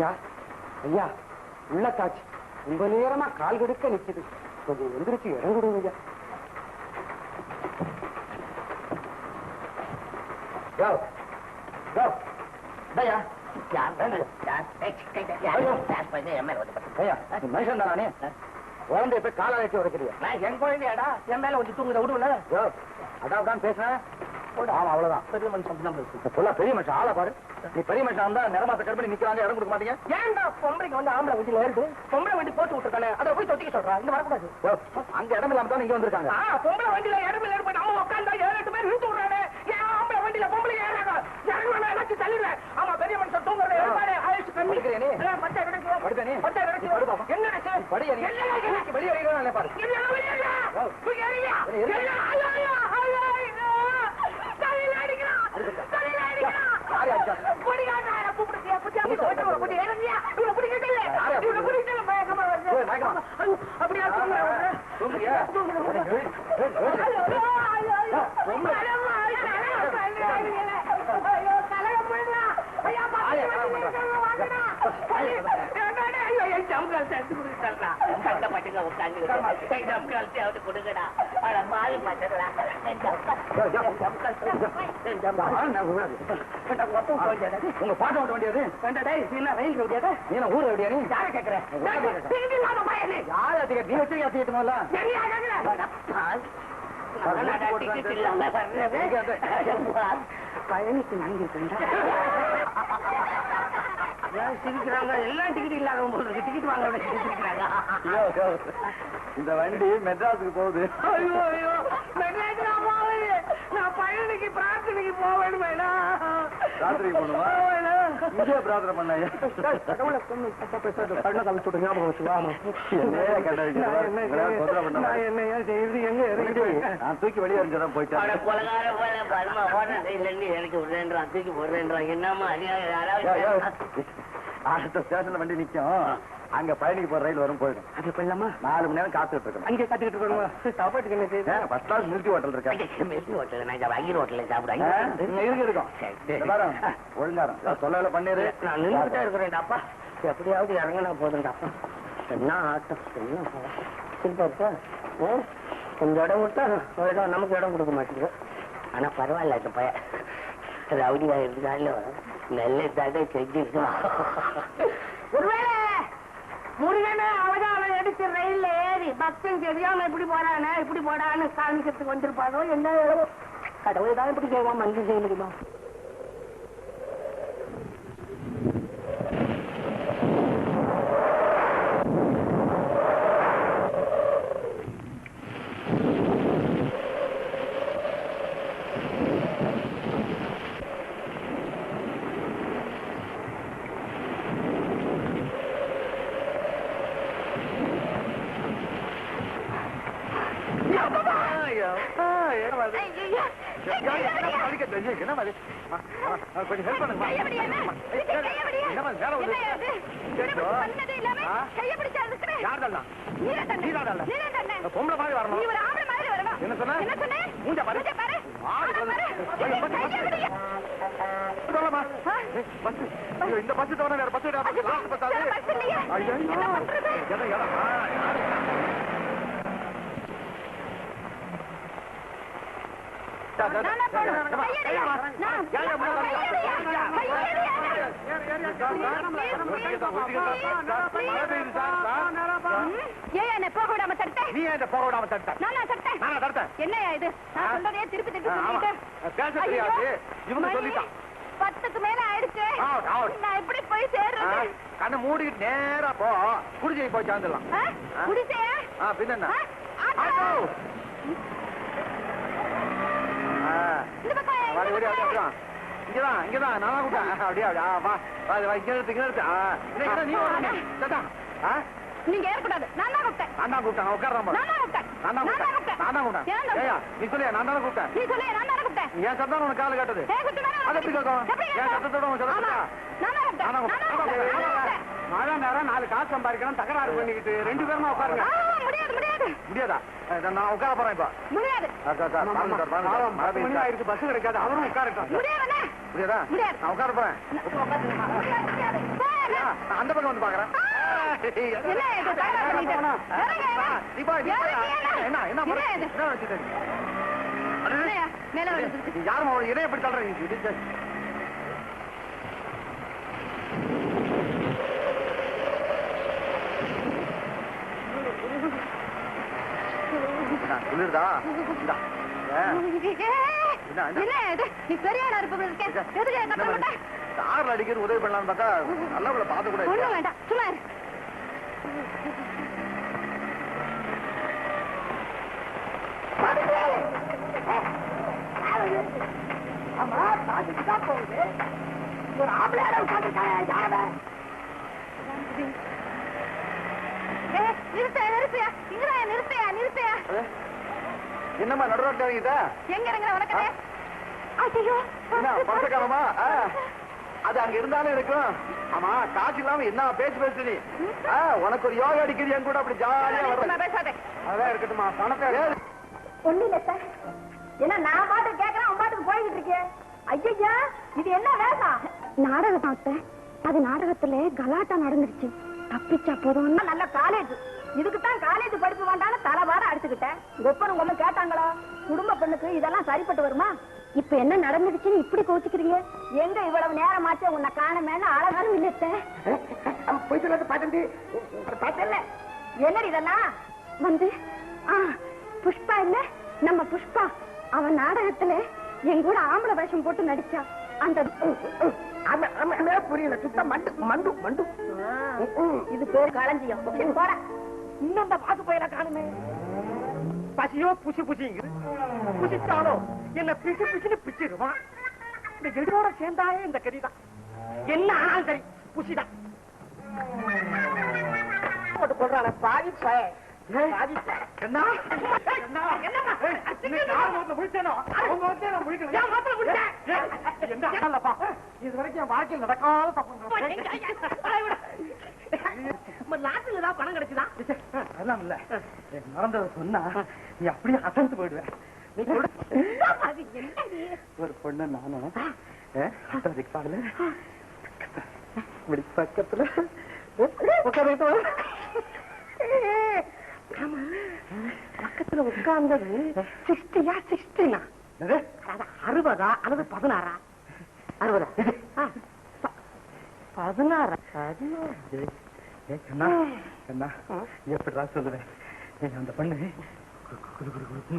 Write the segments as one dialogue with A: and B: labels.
A: ஐயா ஐயா உள்ள காட்சி ரொம்ப நேரமா கால் கெடுக்க நிக்குது. கொஞ்சம் எந்திரிச்சு இறங்கிடுங்க ஐயா. மனுஷன் தானே குழந்தை போய் கால வச்சு உடைக்கிறியா? என் குழந்தையாடா என் மேல கொஞ்சம் தூங்குத விடுவல. அதான் பேசுறேன். ஆமா அவ்வளவுதான். பெரிய மனுஷன் பெரிய மனுஷன் ஆளை பாரு. நீ பெரிய மனுஷன் வந்தா நிறமாத்த கருப்பி நிக்கிறாங்க, இடம் கொடுக்க மாட்டீங்க. ஏன்டா பொம்பளைக்கு வந்து ஆம்பளை வண்டியில ஏறுது? பொம்பளை வண்டி போட்டு விட்டுருக்கானே, அதை போய் தொட்டிக்க சொல்றா. இங்க வரக்கூடாது. அங்க இடம் இல்லாம தான் இங்க வந்திருக்காங்க. பொம்பளை வண்டியில இடம் இல்ல போய் நம்ம உட்காந்தா 7-8 பேர் இழுத்து விடுறானே. ஏன் ஆம்பளை வண்டியில பொம்பளை ஏறாங்க? யாரும் எல்லாத்தையும் தள்ளிடுறேன். ஆமா பெரிய மனுஷன் தூங்குறது எழுப்பாரு. ஆயிடுச்சு கம்மி பட்டை கிடைக்கும். படுத்தனே பட்டை கிடைக்கும். என்ன படியா நீ வெளியே வரீங்க பாரு. உங்க பாட்ட ஓட்ட வேண்டியது ஊர் வேண்டியா? நீ யார கேட்கிறேன்? நீ வச்சு பயணிக்கு சிரிக்கிறாங்க. எல்லாம் டிக்கெட் இல்லாத டிக்கெட் வாங்க சிரிக்கிறாங்க. இந்த வண்டி மெட்ராஸுக்கு போகுது. ஐயோ ஐயோ மெட்ராஸ் நான் பழனிக்கு பிரார்த்தனைக்கு போவேன். ராத்திரிக்கு போகணுமா? இங்கே பிரார்த்தனை பண்ண தூக்கி வெளியே இருந்துதான் போயிட்டேன். எனக்கு விடுறேன்றான், தூக்கி போடுறேன்றான். என்னமா அடுத்த ஸ்டேஷன்ல வண்டி நிக்கும். அங்க பயணிக்கு போற ரயில் வரும் போயிடும். அது பண்ணலாமா? 4 மணி நேரம் காத்துட்டு இருக்கணும். அங்கே காத்துக்கிட்டு இருக்கணுமா? சாப்பாட்டுக்கு என்ன செய்யுது? ஃபர்ஸ்ட் கிளாஸ் மில்கி ஹோட்டல் இருக்கா? மில்கி ஹோட்டல் நான் அகிர் ஹோட்டல்ல சாப்பிடுறேன். இருக்கும் ஒழுங்காரம் சொல்லல பண்ணிரு. நான் நின்றுட்டே இருக்கிறேன்டாப்பா. எப்படியாவது இறங்கினா போதுண்டாப்பா. என்ன ஆட்டம் என்ன சிரிப்பா இருக்கா? கொஞ்சம் இடம் கொடுத்தா இடம் நமக்கு இடம் கொடுக்க மாட்டேங்குது. ஆனா பரவாயில்ல. இந்த பையன் ரவுடியா இருந்தாலும் நல்ல தடை செஞ்சிருக்கான். ஒருவேளை முருகனை அவதாரம் எடுத்து ரயில்ல ஏறி பக்தன் தெரியாம இப்படி போறானே இப்படி போடான்னு காமிக்கிறதுக்கு வந்திருப்பாரோ என்ன? கடவுளை தான் இப்படி செய்வான். மஞ்சள் செய்ய முடியுமா? பொம்பளை மாதிரி வரணும். என்ன சொன்ன? இந்த பஸ் தவிர வேற பஸ் கண்ணை மூடிக்கிட்டு நேரா போ. குடிசை போய் சேர்ந்துடலாம். பின்ன இங்கதான் இங்கதான் நான் கூப்பிட்டேன். அப்படியே நீங்க ஏறக்கூடாது. நான் தான் கூப்பிட்டேன். நான் தான் கூப்பிட்டேன். உட்கார்றேன். நீ சொல்லியா? நான் தானே கூப்பிட்டேன். நீ சொல்லியா? நான் தானே கூப்பிட்டேன். என் சத்தம் உனக்கு கால காட்டுது. அது எப்படி கேட்கும்? என் சத்தத்தோட உனக்கு மழை நேரம் 4 காசு சம்பாதிக்கணும். தகராறு பண்ணிக்கிட்டு 2 பேருமா உட்காருங்க. முடியாது முடியாது. முடியாதா? நான் உட்கார போறேன் இப்ப.
B: முடியாது.
A: மழை இருக்கு, பஸ் கிடைக்காது. அவரும் உட்காரட்டும். முடியாதா? நான் உட்கார போறேன். அந்த பக்கம் வந்து பாக்குறேன். யாரும் இடையே எப்படி தள்ளுறீங்க? குளிர்தா? கார்ல அடிக்கிறது உதவி பண்ணலாம்னு பார்த்தா நல்ல பார்த்து கூட
B: வேண்டாம். சும்மா ஆமா பாத்துட்டு போகுது. ஒரு ஆம்பளையார உட்காந்துருக்காங்க.
A: என்னம்மா நடுரோட்டா
B: எங்க இறங்குற உனக்கு? ஐயோ
A: பசக்காரமா அது அங்க இருந்தாலும் இருக்கும். ஆமா காசு இல்லாம என்ன பேச்சு நீ? உனக்கு ஒரு யோகா அடிக்கிறது என் கூட அப்படி ஜாலியா
B: பேசாதே.
A: அதான் இருக்கட்டுமா. பணத்தை
B: ஒண்ணு இல்ல சார். ஏன்னா நான் பாட்டு கேட்கறேன், அவன் பாட்டுக்கு போய்கிட்டு இருக்கேன். ஐயா இது என்ன வேஷம்? நாடகம் பார்த்தேன். அது நாடகத்துல கலாட்டா நடந்துருச்சு. தப்பிச்சா போதும். நல்ல காலேஜ். இதுக்குத்தான் காலேஜ் படிப்பு வேண்டான்னு தலைவார அடிச்சுக்கிட்டேன். ஒப்பனும் ஒண்ணு கேட்டாங்களா? குடும்ப பெண்ணுக்கு இதெல்லாம் சரிப்பட்டு வருமா? இப்ப என்ன நடந்துடுச்சுன்னு இப்படி கோச்சுக்கிறீங்க? எங்க இவ்வளவு நேரமாச்சு உன்னை காணமேன்னு அழகாரும் இல்லத்த என்னடி இதெல்லாம் வந்து புஷ்பா இல்ல, நம்ம புஷ்பா. அவன் நாடகத்துல என் கூட ஆம்பளை வேஷம் போட்டு நடிச்சா. அந்த
A: புரியல. சுத்த மண்டு மண்டு மண்டு.
B: இது பேர் களஞ்சியம். போட இன்னும் அந்த பாத்து போயிட காணுமே.
A: பசியோ புசி புசிங்க புசிச்சாலும் என்ன பிசு பிசுன்னு பிச்சிருவான். இந்த எதிரோட சேர்ந்தாயே இந்த கறிதான். என்ன ஆனாலும் சரி புசிதான் போட்டு கொள்றான பாதி இது வரைக்கும் வாழ்க்கையில் நடக்காத
B: நாட்டுலதான் பணம் கிடைச்சுதான்.
A: அதெல்லாம் இல்ல, மறந்தத சொன்னா நீ அப்படியே அசந்து போயிடுவேன். ஒரு பொண்ணு நானும் ரிக்ஷால பக்கத்துல
B: பக்கத்துல உட்கார்ந்தது 60 60 60 அல்லது 16
A: எப்படிடா சொல்லுவேன்? அந்த பொண்ணு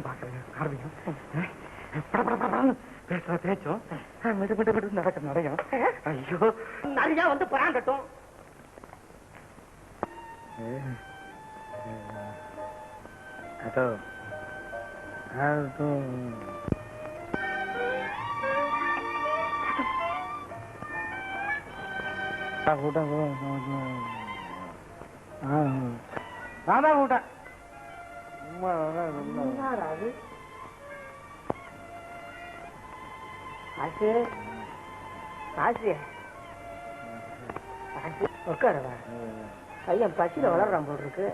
A: பாக்குறேன் பேசுற பேச்சும் விடு விடு விடு நடக்க நடையும். ஐயோ
B: நிறைய வந்து பராண்டட்டும்.
A: அதோ நான் தான் கூட்டேன்.
B: பையன் பசியில வளர்றான் போல் இருக்கு.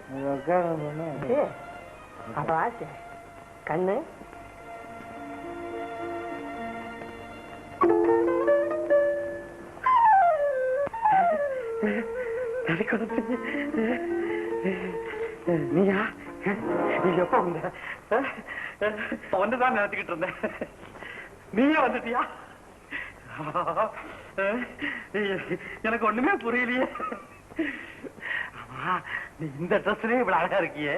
B: அப்ப ஆசை கண்ணு
A: நீயா? நீ எப்ப வந்த? ஒன்னுதான் நினைச்சுக்கிட்டு இருந்தேன். நீயே வந்துட்டியா? எனக்கு ஒண்ணுமே புரியலையே. ஆமா, நீ இந்த ட்ரெஸ்லயே இவ்வளவு அழகா இருக்கியே.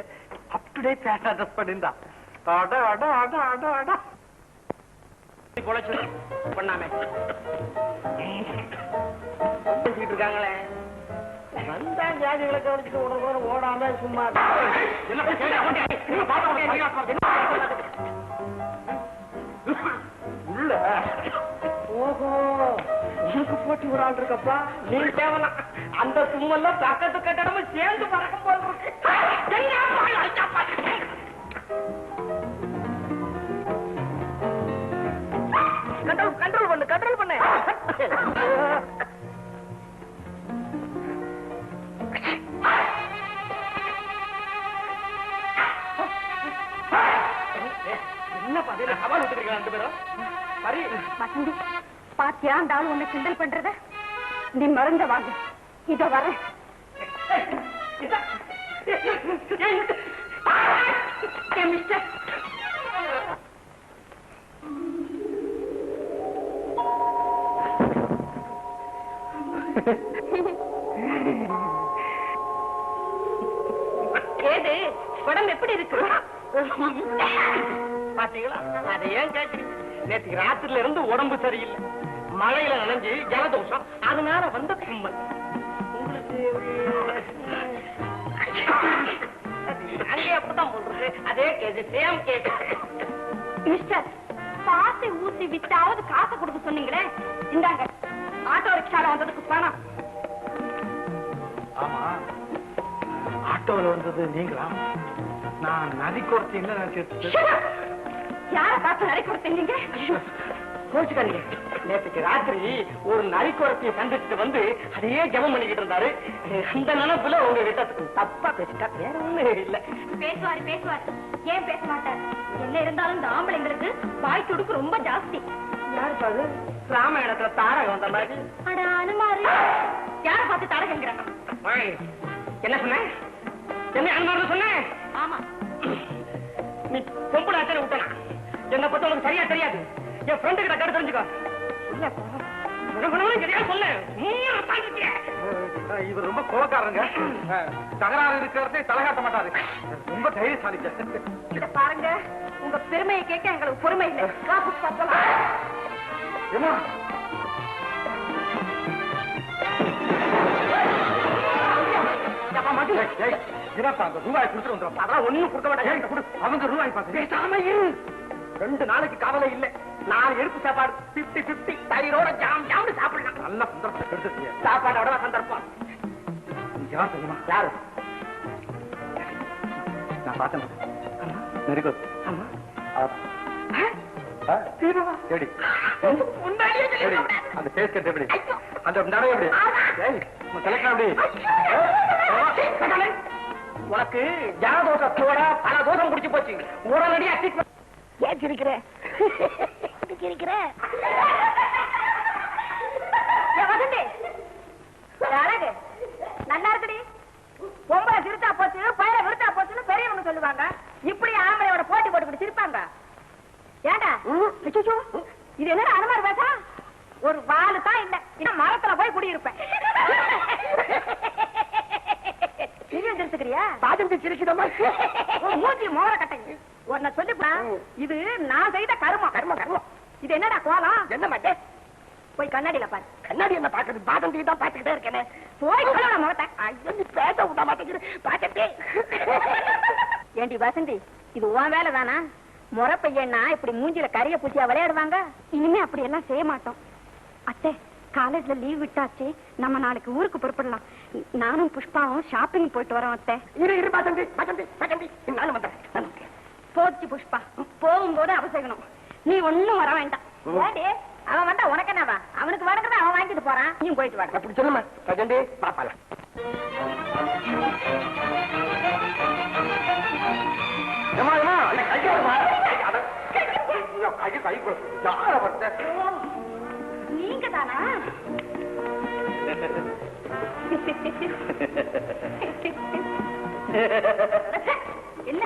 A: Up to date fashion dress பண்ணிருந்தா. அட அட அட அட அட
C: பொழைச்சு பண்ணாமே இருக்காங்களே. வந்தா ஜாதிகளை கவனிச்சுட்டு உடனே ஓடாம சும்மா
A: உள்ள.
C: ஓஹோ, உனக்கு போட்டி ஒரு ஆள் இருக்கப்பா. நீ தேவலாம். அந்த சும்மல்ல பக்கத்து கட்டடமும் சேர்ந்து பறக்கும் போல் இருக்கு. கண்ட்ரோல் பண்ணு, கண்ட்ரோல் பண்ணு. என்ன பாத்தீங்க சவால் விட்டுருக்கீங்க ரெண்டு பேரும் சரி
B: வசந்தி பாத்தியா அந்த ஆளு உன்னை கிண்டல் பண்றத நீ மறந்த வாங்க இதோ வரேன் மிஸ்டர் ஏது உடம்பு எப்படி இருக்கு
C: பாத்தீங்களா அதை ஏன் கேட்கிறீங்க நேற்று ராத்திரில இருந்து உடம்பு சரியில்லை மழையில நனைஞ்சு ஜலதோஷம் அதனால வந்த தும்மல் உங்களுக்கு அங்கே அப்படிதான் போடுறது அதே கேஜ் சேம் கேஜ்
B: மிஸ்டர் பாசி ஊசி வித்தாவது காசை கொடுக்க சொன்னீங்களே இந்தாங்க ஆட்டோ ரிக்ஷால வந்ததுக்கு பணம்
A: ஆமா ஆட்டோல வந்தது நீங்களா நான் நதி கொடுத்து என்ன நினைச்சிட்டு
B: யார பார்த்து நடை கொடுத்தீங்க
C: கோச்சுக்காதீங்க நேற்றுக்கு ராத்திரி ஒரு நரிக்குறத்தையை சந்திச்சுட்டு வந்து அதையே ஜபம் பண்ணிக்கிட்டு இருந்தாரு அந்த நினைப்புல உங்ககிட்ட தப்பா பேசிட்டா வேற ஒண்ணும் இல்ல
B: பேசுவாரு ஏன் பேச மாட்டார் என்ன இருந்தாலும் இந்த ஆம்பளைங்களுக்கு வாய் துடுக்கு ரொம்ப ஜாஸ்தி
C: யாரு பாரு ராமாயணத்துல தாரகம் வந்த மாதிரி
B: அட அனுமாரு யார பார்த்து தாரகங்கிறாங்க
C: என்ன சொன்ன என்ன அனுமாரு சொன்ன
B: ஆமா
C: நீ பொம்பளை அச்சனை விட்டனா என்ன பத்தி உனக்கு சரியா தெரியாது என் ஃப்ரெண்டு கிட்ட கேட்டு தெரிஞ்சுக்கோ
A: இவர் ரொம்ப கோபக்காரங்க தகராறு இருக்கிறதே தலைகாட்ட மாட்டாரு ரொம்ப தைரியசாலி
B: இத பாருங்க உங்க பெருமையை கேட்க எங்களுக்கு பொறுமை இல்லை வா புஷ்பா போலாம்
A: ஏமா ரூபாய் கொடுத்துட்டு வந்துடும்
C: அதான் ஒண்ணும் கொடுக்க மாட்டேன்
A: அவங்க ரூபாய் பார்த்து
C: 2 நாளைக்கு கவலை இல்லை 4 எடுப்பு சாப்பாடு 50-50 தயிரோட ஜாம் ஜாம்னு சாப்பிடலாம்
A: நல்ல சந்தர்ப்பம் எடுத்துட்டீங்க
C: சாப்பாடோட சந்தர்ப்பம்
A: யார் தெரியுமா
C: யாரு
A: நான் பார்த்தேன் வெரி குட் அந்த பேஸ் கட்டு எப்படி அந்த நடை எப்படி கலெக்டர் எப்படி
C: உனக்கு ஜனதோஷத்தோட பல தோஷம் குடிச்சு போச்சு உடனடியா ஏன் சிரிக்கிற
B: அழகு நல்லா இருக்குடி பொம்பளை சிரிச்சா போச்சு பயிர விருத்தா போச்சுன்னு பெரியவங்க சொல்லுவாங்க இப்படி ஆம்பளையோட போட்டி போட்டுக்கிட்டு சிரிப்பாங்க ஏண்டா இது என்ன அனுமார் பேசா ஒரு வாலு தான் இல்ல இன்னும் மரத்துல போய் குடியிருப்பேன் சிரிச்சுக்கிறியா
C: சிரிக்கிறமா
B: மூஞ்சி மோர கட்டைங்க உன்னை சொல்லிப்பா இது நான் செய்த கர்மம் இது என்னடா கோலம்
C: என்ன மாட்டே
B: போய் கண்ணாடியில பாரு
C: கண்ணாடி என்ன பாக்குறது பாதம் தான் பாத்துக்கிட்டே இருக்கேன்
B: போய் கழுவ முகத்தை
C: ஐயோ நீ பேச விட மாட்டேங்குது பாத்துட்டே
B: ஏண்டி வசந்தி இது உன் வேலை தானா முறை பையன்னா இப்படி மூஞ்சில கரிய பூச்சியா விளையாடுவாங்க இனிமே அப்படி எல்லாம் செய்ய மாட்டோம் அத்தை காலேஜ்ல லீவ் விட்டாச்சு நம்ம நாளைக்கு ஊருக்கு புறப்படலாம் நானும் புஷ்பாவும் ஷாப்பிங் போயிட்டு வரோம் அத்தை
C: இரு பாத்தந்தி நானும் வந்தேன்
B: போச்சு புஷ்பா போகும்போது அவசகணும் நீ ஒண்ணும் வர வேண்டாம் ஏண்டி அவன் வந்தா உனக்கு என்னவா அவனுக்கு வணக்கதான் அவன் வாங்கிட்டு போறான் நீயும் போயிட்டு வாங்க
C: அப்படி சொல்லுமா பஜண்டி பாப்பால
B: நீங்க தானா என்ன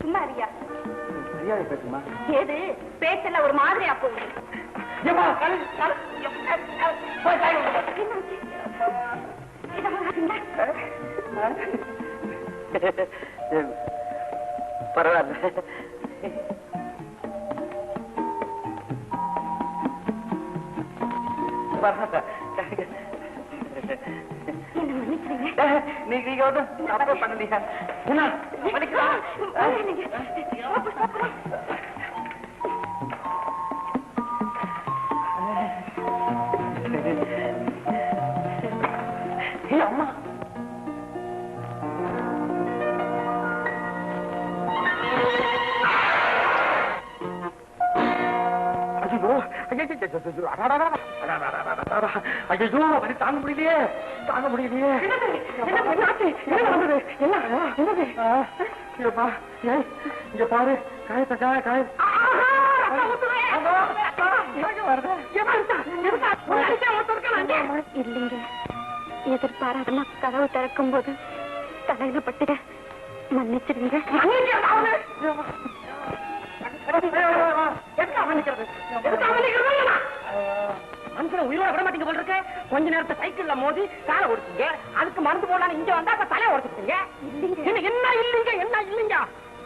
B: சும்மா அறியா
A: பேசுமா
B: ஏது பேச்சல ஒரு மாதிரியா போகுது
C: பரவாயில்ல நீங்க வந்து தப்பே பண்ணலையா அம்மா ஐயோ வலி தாங்க முடியலையே இங்க பாரு காயத்த காய
B: இல்லைங்க, எதிர்பாராதமா கதவு திறக்கும் போது தலையில பட்டுட மன்னிச்சிருங்க.
C: மனுஷன் உயிரோட விட மாட்டீங்க போல இருக்க. கொஞ்ச நேரத்தை சைக்கிள்ல மோதி காலை ஓடிச்சீங்க, அதுக்கு மருந்து போடலாம் இங்க வந்தா தலையை ஓடிச்சிட்டீங்க. என்ன இல்லைங்க என்ன இல்லைங்க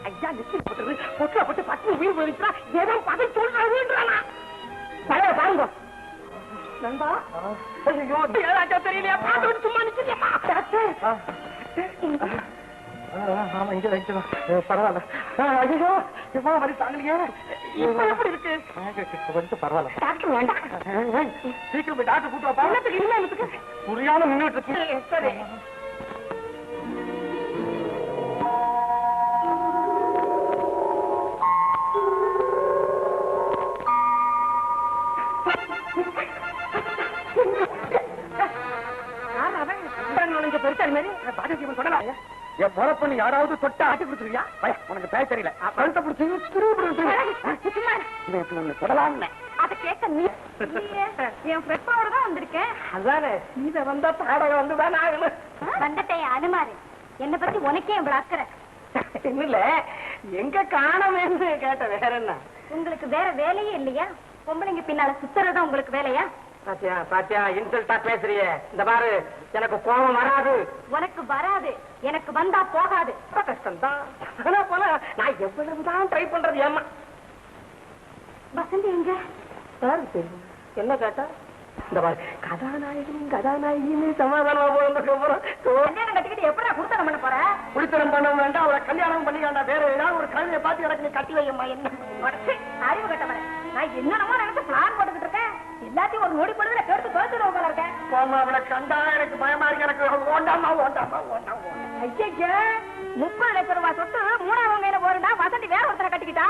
C: ஐயா, நெத்திரி போட்டு பொட்டுல போட்டு பத்து உயிர் போயிடுச்சா ஏதோ பதவி சொல்றாங்க. தலையை பாருங்க நண்பா. ஐயோ ஏதாச்சா தெரியலையா, பார்த்து சும்மா நிக்கிறேம்மா. ஆமா இங்க வைக்கலாம், பரவாயில்ல. ஐயோ எவ்வளவு வரி தாங்கலையே, இப்ப எப்படி இருக்கு? கொஞ்சம் பரவாயில்ல. டாக்டர் வேண்டாம், சீக்கிரம் போய் டாக்டர் கூட்டு வாப்பா. இல்ல புரியாம நின்றுட்டு இருக்கு. என் பொறப்பண்ணு யாராவது தொட்ட ஆட்டி கொடுத்துருவியா? உனக்கு பேச தெரியல. கழுத்தை பிடிச்சி தொடலாம்.
B: அதை கேட்க நீ என் ஃப்ரெண்டோட தான் வந்திருக்கேன்.
C: அதானே இத வந்தா பாடக வந்துதான் ஆகணும்.
B: வந்துட்டேன் அனுமாரு, என்னை பத்தி உனக்கே இவ்வளவு அக்கறை?
C: இல்ல எங்க காணமேன்னு கேட்ட. வேற என்ன
B: உங்களுக்கு வேற வேலையே இல்லையா? பொம்பளைங்க பின்னால சுத்துறதா உங்களுக்கு வேலையா?
C: பாத்தியா பாத்தியா இன்சல்ட்டா பேசுறியே. இந்த பாரு, எனக்கு கோபம் வராது.
B: உனக்கு வராது, எனக்கு வந்தா போகாது.
C: கஷ்டம் தான். போல நான் எவ்வளவுதான் ட்ரை பண்றது. ஏமா
B: வசந்தி எங்க?
C: என்ன கேட்டா? இந்த பாரு, கதாநாயகின்னு சமாதானமா போறோம்.
B: கல்யாணம் கட்டிக்கிட்டு எப்படி குடுத்தனம் பண்ண போற?
C: குடித்தனம் பண்ண வேண்டாம், அவளை கல்யாணம் பண்ணிக்காண்டா. வேற ஏதாவது ஒரு கல்வியை பார்த்து எனக்கு நீ கட்டி வையம்மா. என்ன
B: அறிவு கட்டவன, நான் என்னென்னமோ நினைச்சு பிளான் போட்டுக்கிட்டு இருக்கேன். எல்லாத்தையும் ஒரு நொடி பொழுதுல கேட்டு தோத்துருவோம் போல இருக்கேன்.
C: போமா, அவளை கண்டா எனக்கு பயமா இருக்கு. எனக்கு ஓண்டாமா ஓண்டாமா ஓண்டாமா.
B: ஐயா, 30 லட்சம் ரூபாய் சொத்து 3ஆவது கையில போறா. வசந்தி வேற ஒருத்தரை கட்டிக்கிட்டா.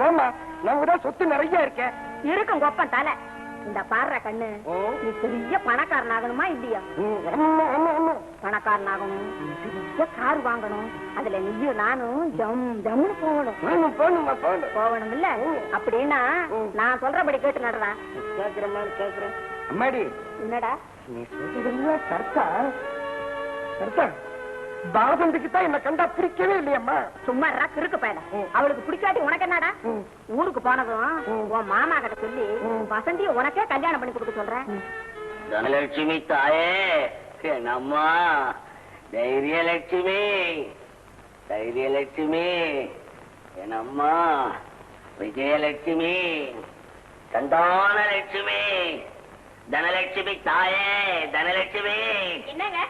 C: போமா, நமக்குதான் சொத்து நிறைய இருக்கேன்.
B: இருக்கும் கொப்பன் தலை. இந்த பாடுற கண்ணு, நீ பெரிய பணக்காரன் ஆகணுமா இல்லையா? பணக்காரன் ஆகணும், பெரிய கார் வாங்கணும், அதுல நீயும் நானும் ஜம் ஜம்னு போகணும். போகணும் இல்ல? அப்படின்னா நான் சொல்றபடி கேட்டு நடுறா. கேக்குறேன்.
C: அம்மாடி
B: என்னடா
C: நீ சொல்றதுல கரெக்டா? கரெக்டா? பாசந்திக்கு தான் என்ன கண்டா பிடிக்கவே இல்லையம்மா.
B: சும்மா கிறுக்கு பையன். அவளுக்கு பிடிக்காட்டி உனக்கு என்னடா? ஊருக்கு போனதும் உன் மாமா கிட்ட சொல்லி வசந்திய உனக்கே கல்யாணம் பண்ணி கொடுக்க சொல்றேன்.
A: தனலட்சுமி தாயே, என்னம்மா தைரியலட்சுமி, தைரியலட்சுமி, என்னம்மா விஜயலட்சுமி, சந்தானலட்சுமி, தனலட்சுமி தாயே, தனலட்சுமி.
B: என்னங்க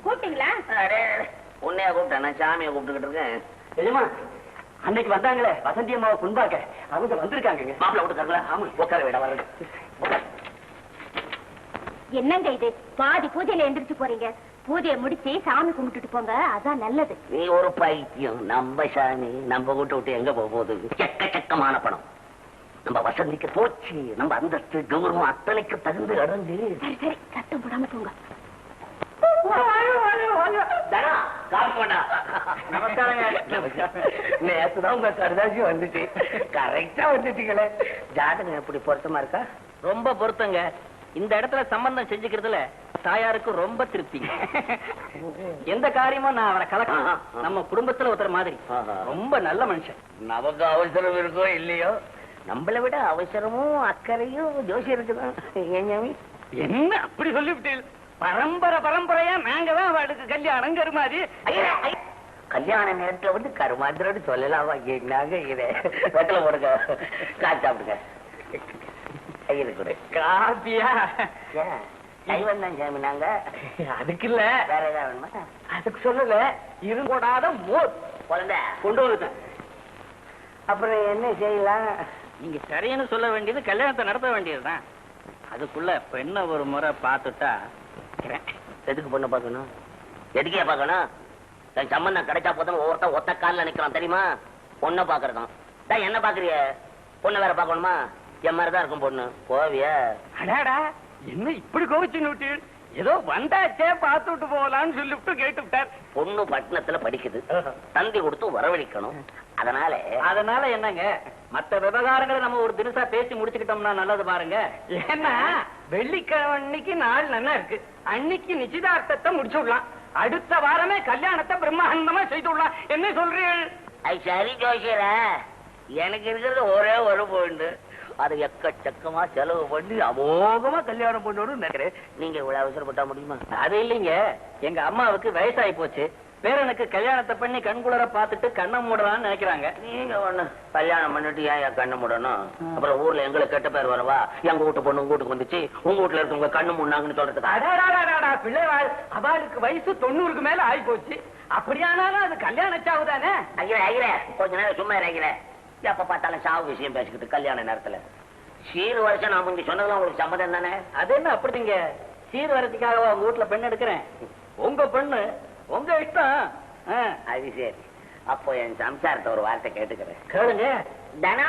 B: கூப்பிட்டீங்களா?
A: உன்னையா கூப்பிட்டேன், நான் சாமியை கூப்பிட்டுக்கிட்டு இருக்கேன்.
C: தெரியுமா, அன்னைக்கு வந்தாங்களே வசந்தி அம்மாவை குன்பாக்க, அவங்க வந்திருக்காங்க.
A: மாப்பிள்ள விட்டுக்காங்களா? ஆமா, உட்கார விட வர.
B: என்னங்க இது, பாதி பூஜையில எந்திரிச்சு போறீங்க. பூஜையை முடிச்சு சாமி கும்பிட்டுட்டு போங்க, அதான் நல்லது.
A: நீ ஒரு பைத்தியம். நம்ம சாமி நம்ம வீட்டை விட்டு எங்க போக போகுது? எக்கச்சக்கமான பணம் நம்ம வசந்திக்கு போச்சு. நம்ம அந்தஸ்து கௌரவம் அத்தனைக்கு தகுந்து அடைஞ்சு.
B: சரி சரி, சத்தம் போடாம போங்க.
A: நேத்துதான் உங்க கருதாசி வந்துச்சு, கரெக்டா வந்துட்டீங்களே. ஜாதகம் எப்படி பொருத்தமா இருக்கா?
D: ரொம்ப பொருத்தங்க. இந்த இடத்துல சம்பந்தம் செஞ்சுக்கிறதுல தாயாருக்கு ரொம்ப திருப்தி. எந்த காரியமும் நான் அவரை கலக்க, நம்ம குடும்பத்துல ஒருத்தர் மாதிரி ரொம்ப நல்ல மனுஷன்.
A: நமக்கு அவசரம் இருக்கோ இல்லையோ, நம்மளை விட அவசரமும் அக்கறையும் ஜோசி இருக்குதான்.
D: என்ன அப்படி சொல்லிவிட்டீங்க? பரம்பரை பரம்பரையா நாங்க தான் அவளுக்கு கல்யாணம் கருமாதி.
A: கல்யாண நேரத்துல வந்து கருமாந்திரோடு சொல்லலாமா? என்னங்க இது? வெத்தலை போடுங்க, காசு சாப்பிடுங்க.
D: காப்பியா?
A: கைவன் தான் சாமி நாங்க.
D: அதுக்கு இல்ல,
A: வேற ஏதாவது வேணுமா?
D: அதுக்கு சொல்லல. இருங்கூடாத மோர்
A: குழந்தை
D: கொண்டு வந்துட்டேன்.
A: அப்புறம் என்ன செய்யலாம்?
D: நீங்க சரின்னு சொல்ல வேண்டியது கல்யாணத்தை நடத்த வேண்டியதுதான். அதுக்குள்ள பெண்ணை ஒரு முறை பார்த்துட்டா.
A: எதுக்கு பொண்ணு பார்க்கணும்? எதுக்கே பார்க்கணும்? என் சம்பந்தம் கிடைச்சா போதும் ஒவ்வொருத்தன் ஒத்த காலில் நிக்கிறான் தெரியுமா? பொண்ணை பாக்குறதும் என்ன பாக்குறிய? பொண்ணை வேற பார்க்கணுமா? என் மாதிரிதான் இருக்கும் பொண்ணு. போவியா?
D: அடாடா, என்ன இப்படி கோவிச்சு நோட்டு?
C: ஏதோ வந்தாச்சே பார்த்துட்டு போகலான்னு சொல்லிவிட்டு கேட்டு விட்டார்.
E: பொண்ணு பட்டணத்துல படிக்குது, தந்தி கொடுத்து வரவழைக்கணும்.
D: அதனால என்னங்க, மத்த விவகாரங்களை நம்ம ஒரு தினசா பேசி முடிச்சுக்கிட்டோம்னா நல்லது பாருங்க.
C: ஏன்னா வெள்ளிக்கிழமை அன்னைக்கு நாள் நல்லா இருக்கு, அன்னைக்கு நிச்சயதார்த்தத்தை முடிச்சு விடலாம். அடுத்த வாரமே கல்யாணத்தை பிரம்மாண்டமா செய்து விடலாம். என்ன சொல்றீர்கள்?
E: சரி ஜோசியர, எனக்கு இருக்கிறது ஒரே ஒரு பொண்ணு, அது எக்கச்சக்கமா செலவு பண்ணி அமோகமா கல்யாணம் பண்ணணும்னு நினைக்கிறேன். நீங்க இவ்வளவு அவசரப்பட்டா முடியுமா?
D: அது இல்லைங்க, எங்க அம்மாவுக்கு வயசாகி போச்சு, பேரனுக்கு கல்யாணத்தை பண்ணி கண்குளர பார்த்துட்டு கண்ணை மூடலாம்னு நினைக்கிறாங்க.
E: நீங்க ஒண்ணு கல்யாணம் பண்ணிட்டு ஏன் கண்ணு மூடணும்? அப்புறம் ஊர்ல எங்களுக்கு கெட்ட பேர் வரவா? எங்க வீட்டு பொண்ணு உங்க வீட்டுக்கு வந்துச்சு, உங்க வீட்டுல இருக்கவங்க கண்ணு மூடினாங்கன்னு சொல்றதுக்கு.
C: பிள்ளைவாள் அவளுக்கு வயசு 90க்கு மேல ஆகி போச்சு. அப்படியானாலும் அது கல்யாண சாவு தானே.
E: ஐயா கொஞ்ச நேரம் சும்மா இறங்கிற. எப்ப பார்த்தாலும் சாவு விஷயம் பேசிக்கிட்டு கல்யாண நேரத்துல. சீர் வருஷம் நான் முந்தி சொன்னதுலாம் உங்களுக்கு சம்மதம் தானே?
D: அது என்ன அப்படிங்க, சீர் வரத்துக்காக உங்க வீட்டுல பெண் எடுக்கிறேன். உங்க பெண்ணு உங்க இஷ்டம்.
E: அது சரி, அப்போ என் சம்சாரத்தை ஒரு வார்த்தை கேட்டுக்கிறேன்.
D: கேளுங்க.
E: தனா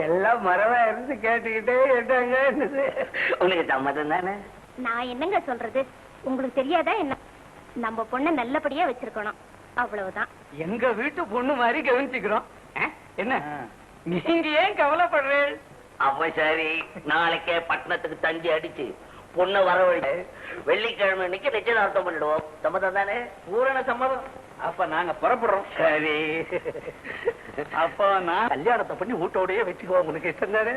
C: எல்லாம் மரவா இருந்து கேட்டுக்கிட்டே கேட்டாங்க.
E: உனக்கு சம்மதம் தானே?
B: நான் என்னங்க சொல்றது, உங்களுக்கு தெரியாதா என்ன? நம்ம பொண்ணை நல்லபடியா வச்சிருக்கணும், அவ்வளவுதான்.
C: எங்க வீட்டு பொண்ணு மாதிரி கவனிச்சுக்கிறோம். என்ன நீங்க ஏன் கவலைப்படுறீங்க?
E: அப்ப சரி, நாளைக்கே பட்டணத்துக்கு தஞ்சி அடிச்சு பொண்ணு வரவழி வெள்ளிக்கிழமை இன்னைக்கு நிச்சயதார்த்தம் பண்ணிடுவோம். சம்மதம் தானே?
D: பூரண சம்மதம். அப்ப நாங்க புறப்படுறோம்.
C: சரி, அப்போ நான் கல்யாணத்தை பண்ணி வீட்டோடய வச்சுக்குவோம். உங்களுக்கு இஷ்டம் தானே?